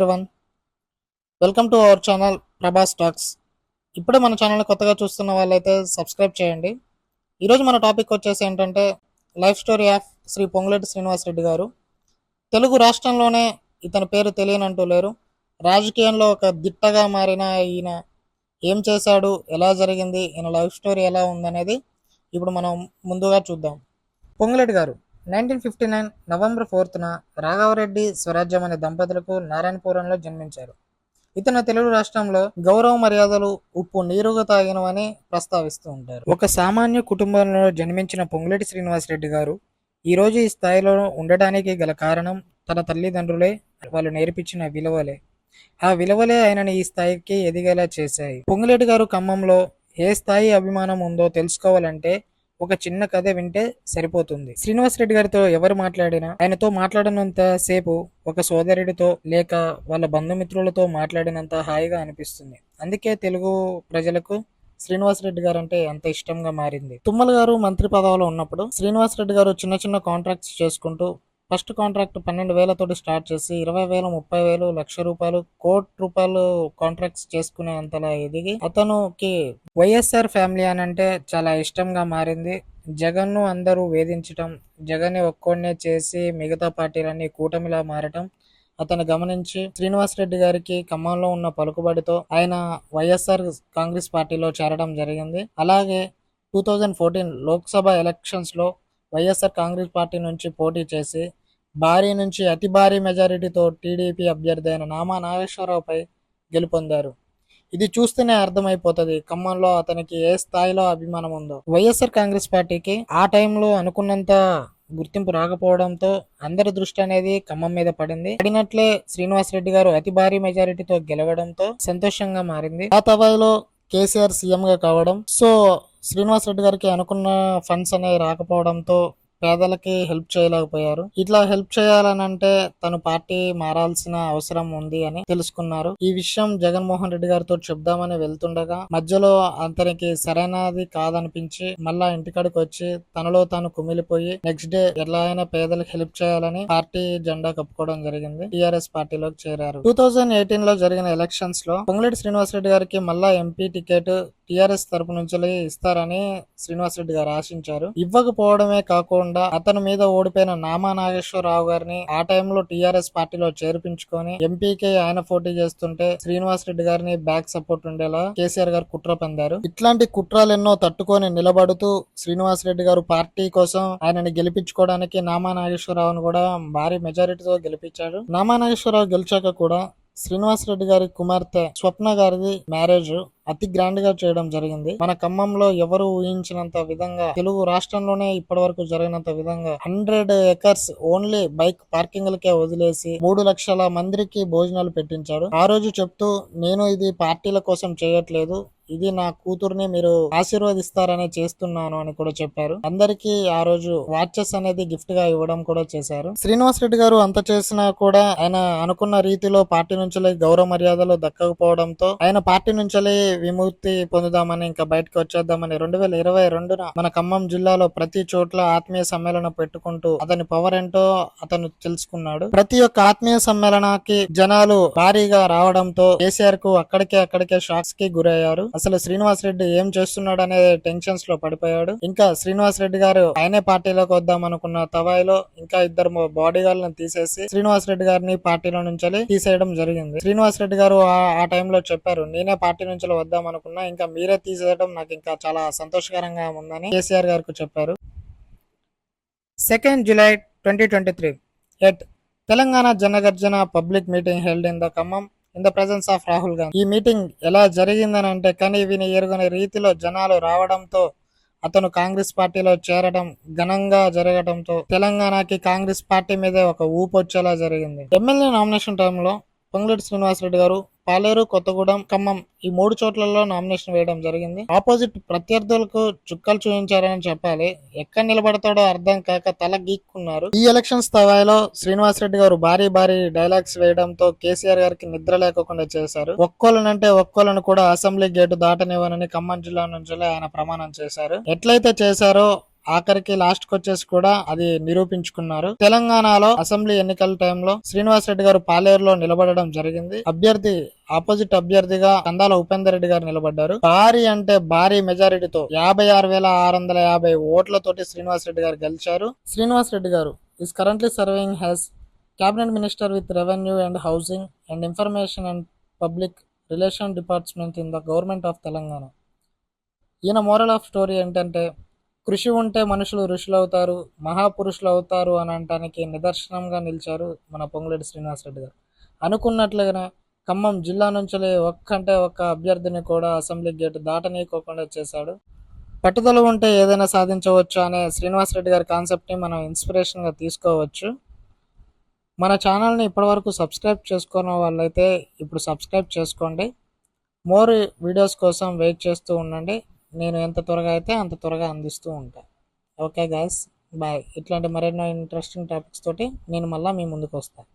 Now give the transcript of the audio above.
Everyone, welcome to our channel Prabhas talks. ఇప్పుడే మన channel కొత్తగా చూస్తున్న వాళ్ళైతే సబ్స్క్రైబ్ చేయండి. ఈరోజు మన టాపిక్ వచ్చేసి ఏంటంటే life story of Shri Ponguleti Srinivasa Reddy గారు. తెలుగు రాష్ట్రంలోనే ఇతని పేరు తెలియనంటూ లేరు. రాజకీయంలో ఒక దిట్టగా మారిన ఈయన ఏం చేశాడు, ఎలా జరిగింది, ఈయన లైఫ్ స్టోరీ ఎలా ఉందనేది ఇప్పుడు మనం ముందుగా చూద్దాం. పొంగులేటి గారు 1959 నవంబర్ 4న రాఘవరెడ్డి స్వరాజ్యం అనే దంపతులకు నారాయణపురంలో జన్మించారు. ఇతను తెలుగు రాష్ట్రంలో గౌరవ మర్యాదలు ఉప్పు నీరుగా తాగినవని ప్రస్తావిస్తూ ఉంటారు. ఒక సామాన్య కుటుంబంలో జన్మించిన పొంగులేటి శ్రీనివాసరెడ్డి గారు ఈరోజు ఈ స్థాయిలో ఉండడానికి గల కారణం తన తల్లిదండ్రులే, వాళ్ళు నేర్పించిన విలువలే. ఆ విలువలే ఆయనని ఈ స్థాయికి ఎదిగేలా చేశాయి. పొంగులేటి గారు ఖమ్మంలో ఏ స్థాయి అభిమానం ఉందో తెలుసుకోవాలంటే ఒక చిన్న కథ వింటే సరిపోతుంది. శ్రీనివాసరెడ్డి గారితో ఎవరు మాట్లాడినా ఆయనతో మాట్లాడినంత సేపు ఒక సోదరుడితో లేక వాళ్ళ బంధుమిత్రులతో మాట్లాడినంత హాయిగా అనిపిస్తుంది. అందుకే తెలుగు ప్రజలకు శ్రీనివాసరెడ్డి గారు అంటే అంత ఇష్టంగా మారింది. తుమ్మల గారు మంత్రి పదవిలో ఉన్నప్పుడు శ్రీనివాసరెడ్డి గారు చిన్న చిన్న కాంట్రాక్ట్స్ చేసుకుంటూ ఫస్ట్ కాంట్రాక్ట్ 12,000 తోటి స్టార్ట్ చేసి 20,000, 30,000, ₹1,00,000, ₹1,00,00,000 కాంట్రాక్ట్స్ చేసుకునే అంతలా ఎదిగి అతనుకి వైఎస్ఆర్ ఫ్యామిలీ అని అంటే చాలా ఇష్టంగా మారింది. జగన్ను అందరూ వేధించటం, జగన్ని ఒక్కొన్నే చేసి మిగతా పార్టీలన్నీ కూటమిలా మారటం అతను గమనించి శ్రీనివాసరెడ్డి గారికి ఖమ్మంలో ఉన్న పలుకుబడితో ఆయన వైఎస్ఆర్ కాంగ్రెస్ పార్టీలో చేరడం జరిగింది. అలాగే 2014 లోక్సభ ఎలక్షన్స్లో వైఎస్ఆర్ కాంగ్రెస్ పార్టీ నుంచి పోటీ చేసి భారీ నుంచి అతి భారీ మెజారిటీతో టీడీపీ అభ్యర్థి అయిన నామా నాగేశ్వరరావుపై గెలుపొందారు. ఇది చూస్తేనే అర్థమైపోతుంది ఖమ్మంలో అతనికి ఏ స్థాయిలో అభిమానం ఉందో. వైఎస్ఆర్ కాంగ్రెస్ పార్టీకి ఆ టైంలో అనుకున్నంత గుర్తింపు రాకపోవడంతో అందరి దృష్టి అనేది ఖమ్మం మీద పడినట్లే శ్రీనివాసరెడ్డి గారు అతి భారీ మెజారిటీతో గెలవడంతో సంతోషంగా మారింది. ఆ తవాయిలో కేసీఆర్ సీఎం గా కావడం, సో శ్రీనివాసరెడ్డి గారికి అనుకున్న ఫండ్స్ అనేవి రాకపోవడంతో పేదలకి హెల్ప్ చేయలేకపోయారు. ఇట్లా హెల్ప్ చేయాలని అంటే తను పార్టీ మారాల్సిన అవసరం ఉంది అని తెలుసుకున్నారు. ఈ విషయం జగన్మోహన్ రెడ్డి గారితో చెప్దామని వెళ్తుండగా మధ్యలో అతనికి సరైనది కాదనిపించి మళ్ళా ఇంటికాడికి వచ్చి తనలో తాను కుమిలిపోయి నెక్స్ట్ డే ఎలా అయినా పేదలకు హెల్ప్ చేయాలని పార్టీ జెండా కప్పుకోవడం జరిగింది. టీఆర్ఎస్ పార్టీలోకి చేరారు. 2018 లో జరిగిన ఎలక్షన్స్ లో పొంగులేటి శ్రీనివాసరెడ్డి గారికి మళ్ళా ఎంపీ టికెట్ టీఆర్ఎస్ తరపు నుంచి ఇస్తారని శ్రీనివాసరెడ్డి గారు ఆశించారు. ఇవ్వకపోవడమే కాకుండా అతని మీద ఓడిపోయిన నామా నాగేశ్వరరావు గారిని ఆ టైంలో టీఆర్ఎస్ పార్టీలో చేర్పించుకొని ఎంపీకి ఆయన పోటీ చేస్తుంటే శ్రీనివాసరెడ్డి గారిని బ్యాక్ సపోర్ట్ ఉండేలా కేసీఆర్ గారు కుట్ర పొందారు. ఇట్లాంటి కుట్రలు ఎన్నో తట్టుకొని నిలబడుతూ శ్రీనివాసరెడ్డి గారు పార్టీ కోసం ఆయనని గెలిపించుకోవడానికి నామా నాగేశ్వరరావును కూడా భారీ మెజారిటీతో గెలిపించారు. నామా నాగేశ్వరరావు గెలిచాక కూడా శ్రీనివాసరెడ్డి గారి కుమార్తె స్వప్న గారిది మ్యారేజ్ అతి గ్రాండ్ గా చేయడం జరిగింది. మన ఖమ్మంలో ఎవరు ఊహించినంత విధంగా తెలుగు రాష్ట్రంలోనే ఇప్పటి వరకు జరిగినంత విధంగా 100 acres ఓన్లీ బైక్ పార్కింగ్ లకే వదిలేసి 3 లక్షల మందికి భోజనాలు పెట్టించారు. ఆ రోజు చెప్తూ నేను ఇది పార్టీల కోసం చేయట్లేదు, ఇది నా కూతుర్ని మీరు ఆశీర్వదిస్తారని చేస్తున్నాను అని కూడా చెప్పారు. అందరికీ ఆ రోజు వాచెస్ అనేది గిఫ్ట్ గా ఇవ్వడం కూడా చేశారు. శ్రీనివాసరెడ్డి గారు అంత చేసినా కూడా ఆయన అనుకున్న రీతిలో పార్టీ నుంచి గౌరవ మర్యాదలు దక్కకపోవడంతో ఆయన పార్టీ నుంచి విముక్తి పొందుదామని ఇంకా బయటకు వచ్చేద్దామని 2022న మన ఖమ్మం జిల్లాలో ప్రతి చోట్ల ఆత్మీయ సమ్మేళనం పెట్టుకుంటూ అతని పవర్ ఏంటో అతను తెలుసుకున్నాడు. ప్రతి ఒక్క ఆత్మీయ సమ్మేళనానికి జనాలు భారీగా రావడంతో కేసీఆర్ కు అక్కడికే షాక్స్ కి గురయ్యారు. అసలు శ్రీనివాసరెడ్డి ఏం చేస్తున్నాడు అనే టెన్షన్స్ లో పడిపోయాడు. ఇంకా శ్రీనివాసరెడ్డి గారు ఆయనే పార్టీలోకి వద్దాం అనుకున్న తవాయిలో ఇంకా 2 బాడీ గార్డులను తీసేసి శ్రీనివాసరెడ్డి గారిని పార్టీలో నుంచి తీసేయడం జరిగింది. శ్రీనివాసరెడ్డి గారు ఆ టైంలో చెప్పారు, నేనే పార్టీ నుంచి వద్దాం అనుకున్నా, ఇంకా మీరే తీసేయడం నాకు ఇంకా చాలా సంతోషకరంగా ఉందని కేసీఆర్ గారికి చెప్పారు. 2nd July 2023 at Telangana Jana Garjana public meeting held in the Khammam in the presence of Rahul Gandhi. ఈ మీటింగ్ ఎలా జరిగిందని అంటే కని విని ఎరుగని రీతిలో జనాలు రావడంతో అతను కాంగ్రెస్ పార్టీలో చేరడం ఘనంగా జరగడంతో తెలంగాణకి కాంగ్రెస్ పార్టీ మీదే ఒక ఊపు వచ్చేలా జరిగింది. ఎమ్మెల్యే నామినేషన్ టైంలో పొంగులేటి శ్రీనివాసరెడ్డి గారు పాలేరు, కొత్తగూడెం, ఖమ్మం ఈ 3 చోట్లలో నామినేషన్ వేయడం జరిగింది. ఆపోజిట్ ప్రత్యర్థులకు చుక్కలు చూపించారని చెప్పాలి. ఎక్కడ నిలబడతాడో అర్థం కాక తల గీక్కున్నారు. ఈ ఎలక్షన్స్ స్థాయిలో శ్రీనివాసరెడ్డి గారు భారీ డైలాగ్స్ వేయడంతో కేసీఆర్ గారికి నిద్ర లేకుండా చేశారు. ఒక్కోళ్ళను కూడా అసెంబ్లీ గేటు దాటనివ్వనని ఖమ్మం జిల్లా నుంచి ఆయన ప్రమాణం చేశారు. ఎట్లయితే చేశారో ఆఖరికి లాస్ట్ కి వచ్చేసి కూడా అది నిరూపించుకున్నారు. తెలంగాణలో అసెంబ్లీ ఎన్నికల టైంలో శ్రీనివాస్ రెడ్డి గారు పాలేరులో నిలబడడం జరిగింది. ఆపోజిట్ అభ్యర్థిగా కందాల ఉపేందర్ రెడ్డి గారు నిలబడ్డారు. భారీ అంటే భారీ మెజారిటీతో 56,650 ఓట్లతోటి శ్రీనివాస్ రెడ్డి గారు గెలిచారు. శ్రీనివాస్ రెడ్డి గారు is currently serving has cabinet minister with revenue and housing and information and public relation department in the government of Telangana. ఈయన మోరల్ ఆఫ్ స్టోరీ ఏంటంటే, కృషి ఉంటే మనుషులు ఋషులు అవుతారు, మహాపురుషులు అవుతారు అని అనటానికి నిదర్శనంగా నిలిచారు మన పొంగులేటి శ్రీనివాస్ రెడ్డి గారు. అనుకున్నట్లుగానే ఖమ్మం జిల్లా నుంచి ఒక్క అభ్యర్థిని కూడా అసెంబ్లీ గేట్ దాటనీయకోకుండా చేశాడు. పట్టుదల ఉంటే ఏదైనా సాధించవచ్చు అనే శ్రీనివాస్ రెడ్డి గారి కాన్సెప్ట్ని మనం ఇన్స్పిరేషన్గా తీసుకోవచ్చు. మన ఛానల్ని ఇప్పటివరకు సబ్స్క్రైబ్ చేసుకున్న వాళ్ళైతే ఇప్పుడు సబ్స్క్రైబ్ చేసుకోండి. మోర్ వీడియోస్ కోసం వెయిట్ చేస్తూ ఉండండి. నేను ఎంత త్వరగా అయితే అంత త్వరగా అందిస్తూ ఉంటాను. Okay guys, bye. ఇట్లాంటి మరెన్నో ఇంట్రెస్టింగ్ టాపిక్స్ తోటి నేను మళ్ళీ మీ ముందుకు వస్తాను.